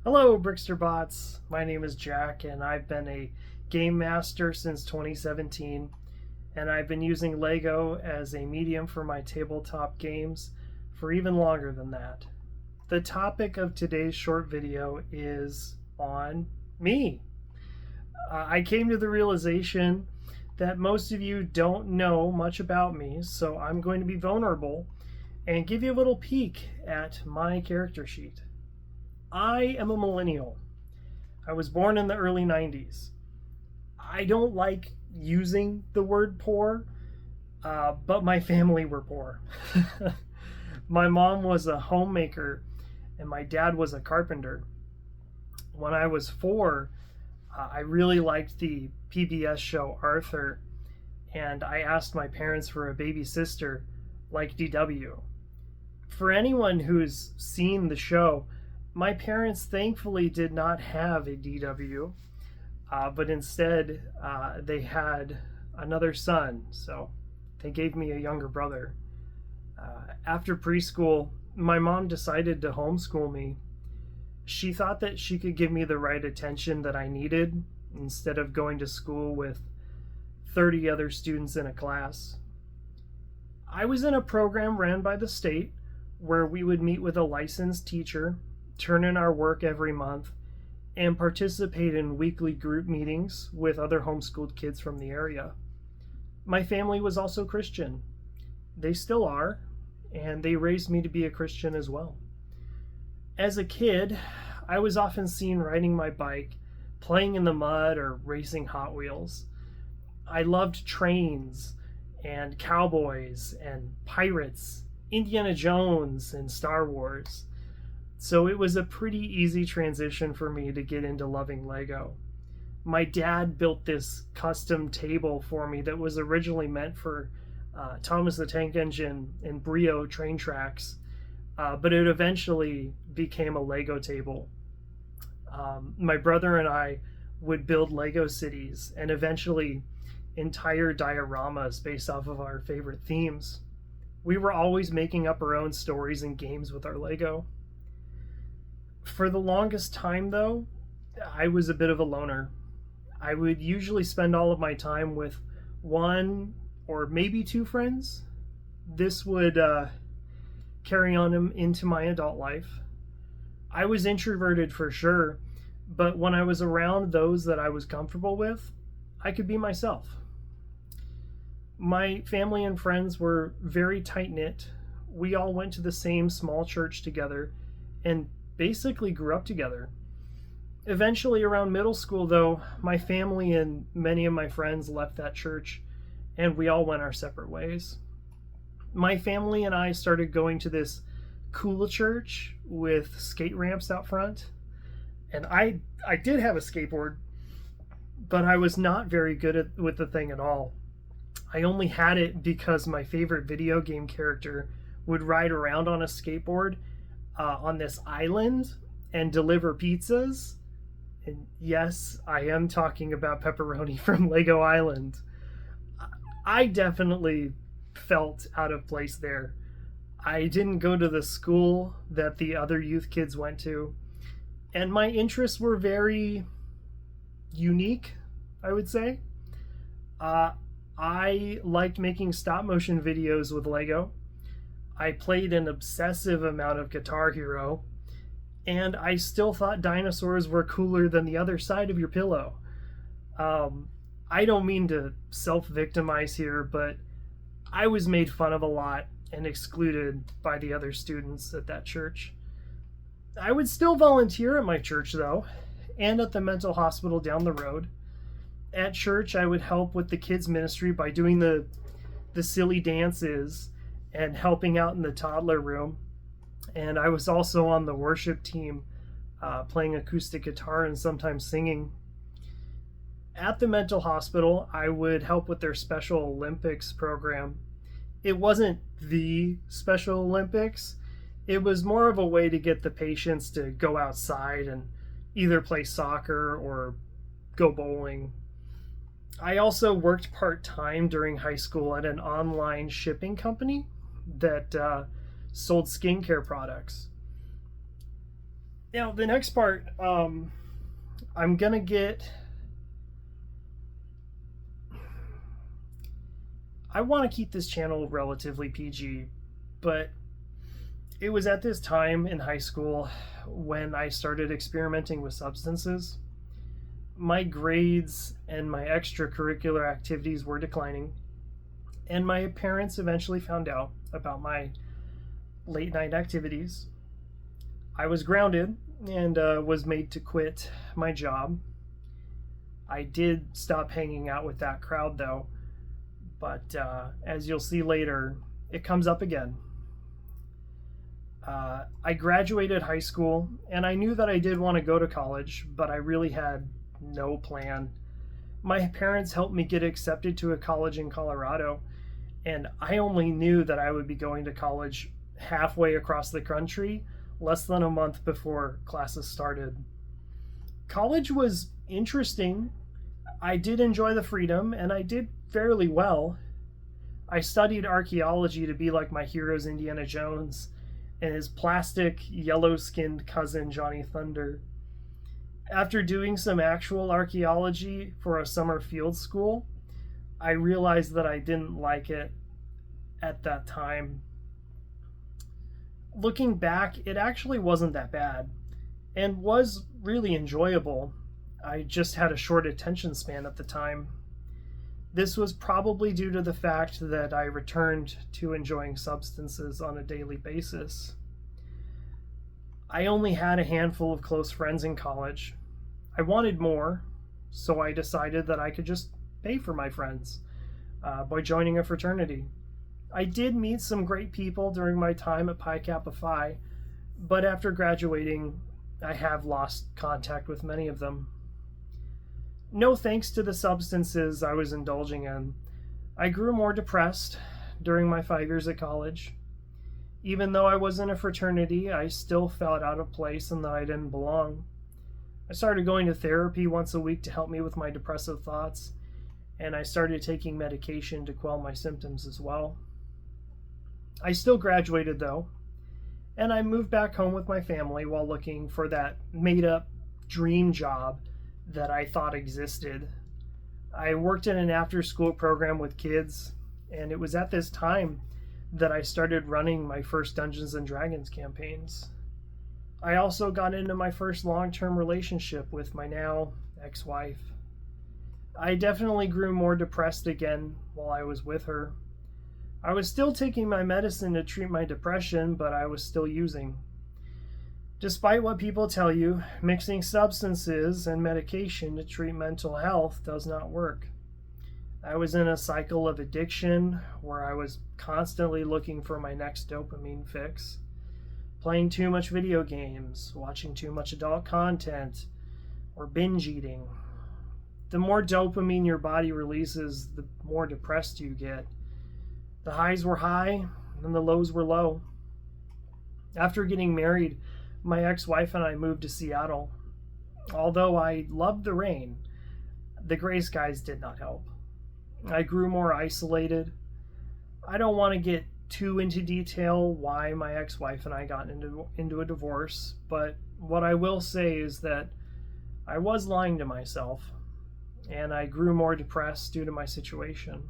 Hello, Brickster bots. My name is Jack, and I've been a game master since 2017, and I've been using Lego as a medium for my tabletop games for even longer than that. The topic of today's short video is on me. I came to the realization that most of you don't know much about me, so I'm going to be vulnerable and give you a little peek at my character sheet. I am a millennial. I was born in the early 90s. I don't like using the word poor, but my family were poor. My mom was a homemaker and my dad was a carpenter. When I was 4, I really liked the PBS show Arthur, and I asked my parents for a baby sister like DW. For anyone who's seen the show, my parents thankfully did not have a DW, but instead they had another son, so they gave me a younger brother. After preschool, my mom decided to homeschool me. She thought that she could give me the right attention that I needed instead of going to school with 30 other students in a class. I was in a program ran by the state where we would meet with a licensed teacher, turn in our work every month, and participate in weekly group meetings with other homeschooled kids from the area. My family was also Christian. They still are, and they raised me to be a Christian as well. As a kid, I was often seen riding my bike, playing in the mud, or racing Hot Wheels. I loved trains and cowboys and pirates, Indiana Jones and Star Wars. So it was a pretty easy transition for me to get into loving Lego. My dad built this custom table for me that was originally meant for Thomas the Tank Engine and Brio train tracks, but it eventually became a Lego table. My brother and I would build Lego cities and eventually entire dioramas based off of our favorite themes. We were always making up our own stories and games with our Lego. For the longest time, though, I was a bit of a loner. I would usually spend all of my time with one or maybe 2 friends. This would carry on into my adult life. I was introverted for sure, but when I was around those that I was comfortable with, I could be myself. My family and friends were very tight-knit. We all went to the same small church together and basically grew up together. Eventually, around middle school, though, my family and many of my friends left that church and we all went our separate ways. My family and I started going to this cool church with skate ramps out front, and I did have a skateboard, but I was not very good with the thing at all. I only had it because my favorite video game character would ride around on a skateboard on this island and deliver pizzas. And yes, I am talking about Pepperoni from Lego Island. I definitely felt out of place there. I didn't go to the school that the other youth kids went to, and my interests were very unique, I would say. I liked making stop motion videos with Lego. I played an obsessive amount of Guitar Hero, and I still thought dinosaurs were cooler than the other side of your pillow. I don't mean to self-victimize here, but I was made fun of a lot and excluded by the other students at that church. I would still volunteer at my church, though, and at the mental hospital down the road. At church, I would help with the kids' ministry by doing the silly dances and helping out in the toddler room. And I was also on the worship team, playing acoustic guitar and sometimes singing. At the mental hospital, I would help with their Special Olympics program. It wasn't the Special Olympics. It was more of a way to get the patients to go outside and either play soccer or go bowling. I also worked part-time during high school at an online shipping company that sold skincare products. Now, the next part, I'm gonna get. I want to keep this channel relatively PG, but it was at this time in high school when I started experimenting with substances. My grades and my extracurricular activities were declining, and my parents eventually found out about my late night activities. I was grounded and was made to quit my job. I did stop hanging out with that crowd though, but as you'll see later, it comes up again. I graduated high school and I knew that I did want to go to college, but I really had no plan. My parents helped me get accepted to a college in Colorado, and I only knew that I would be going to college halfway across the country less than a month before classes started. College was interesting. I did enjoy the freedom and I did fairly well. I studied archaeology to be like my heroes Indiana Jones and his plastic, yellow-skinned cousin Johnny Thunder. After doing some actual archaeology for a summer field school, I realized that I didn't like it at that time. Looking back, it actually wasn't that bad and was really enjoyable. I just had a short attention span at the time. This was probably due to the fact that I returned to enjoying substances on a daily basis. I only had a handful of close friends in college. I wanted more, so I decided that I could just pay for my friends by joining a fraternity. I did meet some great people during my time at Pi Kappa Phi, but after graduating, I have lost contact with many of them. No thanks to the substances I was indulging in, I grew more depressed during my 5 years at college. Even though I was in a fraternity, I still felt out of place and that I didn't belong. I started going to therapy once a week to help me with my depressive thoughts, and I started taking medication to quell my symptoms as well. I still graduated though, and I moved back home with my family while looking for that made-up dream job that I thought existed. I worked in an after-school program with kids, and it was at this time that I started running my first Dungeons and Dragons campaigns. I also got into my first long-term relationship with my now ex-wife. I definitely grew more depressed again while I was with her. I was still taking my medicine to treat my depression, but I was still using. Despite what people tell you, mixing substances and medication to treat mental health does not work. I was in a cycle of addiction where I was constantly looking for my next dopamine fix, playing too much video games, watching too much adult content, or binge eating. The more dopamine your body releases, the more depressed you get. The highs were high and the lows were low. After getting married, my ex-wife and I moved to Seattle. Although I loved the rain, the gray skies did not help. I grew more isolated. I don't want to get too into detail why my ex-wife and I got into a divorce, but what I will say is that I was lying to myself, and I grew more depressed due to my situation.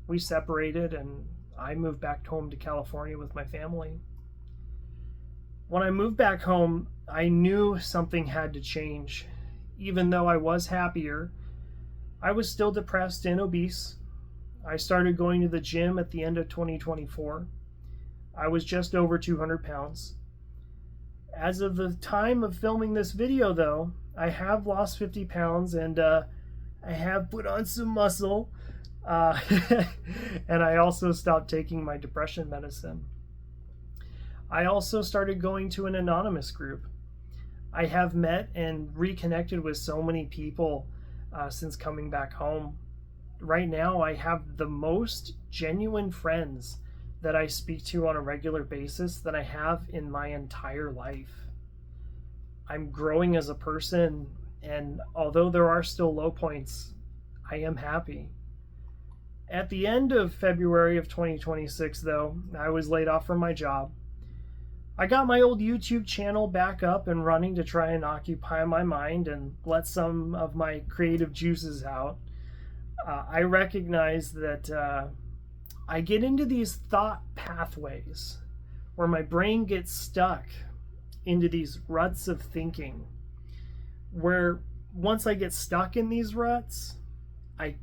We separated, and I moved back home to California with my family. When I moved back home, I knew something had to change. Even though I was happier, I was still depressed and obese. I started going to the gym at the end of 2024. I was just over 200 pounds. As of the time of filming this video, though, I have lost 50 pounds and I have put on some muscle. And I also stopped taking my depression medicine. I also started going to an anonymous group. I have met and reconnected with so many people since coming back home. Right now, I have the most genuine friends that I speak to on a regular basis that I have in my entire life. I'm growing as a person, and although there are still low points, I am happy. At the end of February of 2026, though, I was laid off from my job. I got my old YouTube channel back up and running to try and occupy my mind and let some of my creative juices out. I recognize that I get into these thought pathways where my brain gets stuck into these ruts of thinking, where once I get stuck in these ruts, I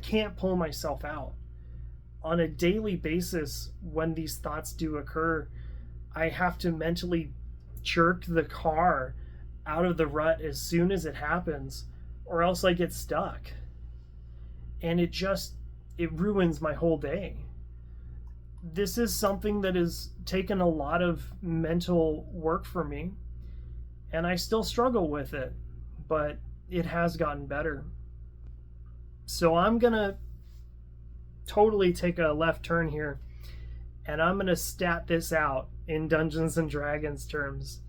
can't pull myself out. On a daily basis, when these thoughts do occur, I have to mentally jerk the car out of the rut as soon as it happens, or else I get stuck. And it ruins my whole day. This is something that has taken a lot of mental work for me, and I still struggle with it, but it has gotten better. So I'm gonna totally take a left turn here, and I'm gonna stat this out in Dungeons and Dragons terms.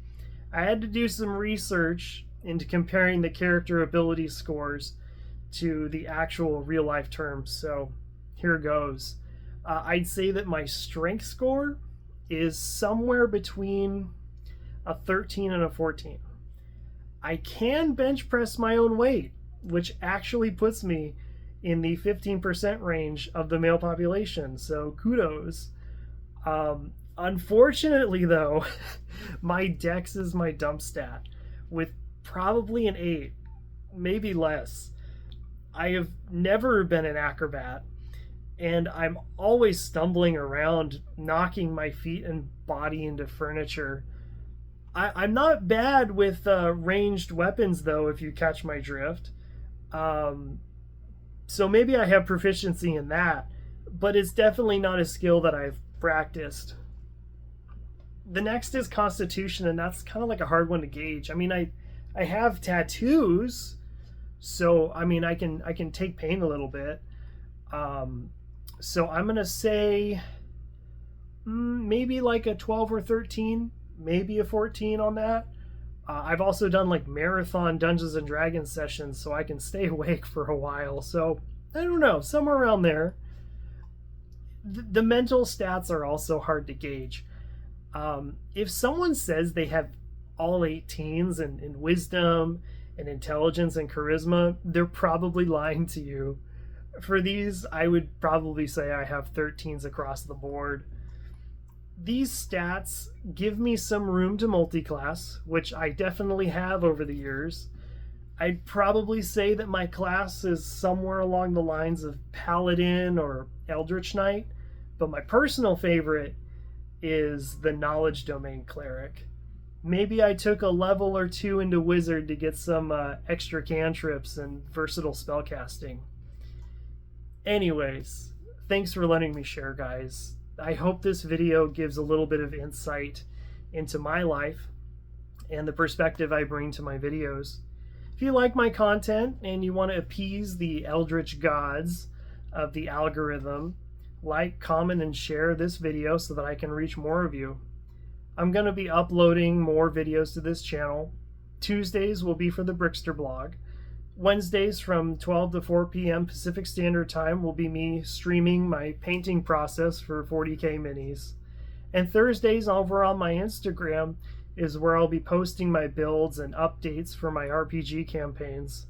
I had to do some research into comparing the character ability scores to the actual real life terms, so here goes. I'd say that my strength score is somewhere between a 13 and a 14. I can bench press my own weight, which actually puts me in the 15% range of the male population, so kudos. Unfortunately though, my dex is my dump stat, with probably an 8, maybe less. I have never been an acrobat, and I'm always stumbling around, knocking my feet and body into furniture. I'm not bad with ranged weapons though, if you catch my drift. So maybe I have proficiency in that, but it's definitely not a skill that I've practiced. The next is Constitution, and that's kind of like a hard one to gauge. I mean, I have tattoos, so I mean, I can take pain a little bit. So I'm gonna say maybe like a 12 or 13, maybe a 14 on that. I've also done like marathon Dungeons and Dragons sessions, so I can stay awake for a while. So I don't know, somewhere around there. The mental stats are also hard to gauge. If someone says they have all 18s in wisdom and intelligence and charisma, they're probably lying to you. For these, I would probably say I have 13s across the board. These stats give me some room to multi-class, which I definitely have over the years. I'd probably say that my class is somewhere along the lines of Paladin or Eldritch Knight, but my personal favorite is the Knowledge Domain Cleric. Maybe I took a level or 2 into Wizard to get some extra cantrips and versatile spellcasting. Anyways, thanks for letting me share, guys. I hope this video gives a little bit of insight into my life and the perspective I bring to my videos. If you like my content and you want to appease the eldritch gods of the algorithm, like, comment, and share this video so that I can reach more of you. I'm going to be uploading more videos to this channel. Tuesdays will be for the Brickster blog. Wednesdays from 12 to 4 p.m. Pacific Standard Time will be me streaming my painting process for 40K minis. And Thursdays over on my Instagram is where I'll be posting my builds and updates for my RPG campaigns.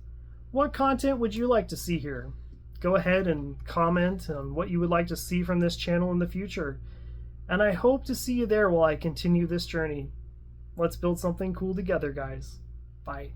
What content would you like to see here? Go ahead and comment on what you would like to see from this channel in the future. And I hope to see you there while I continue this journey. Let's build something cool together, guys. Bye.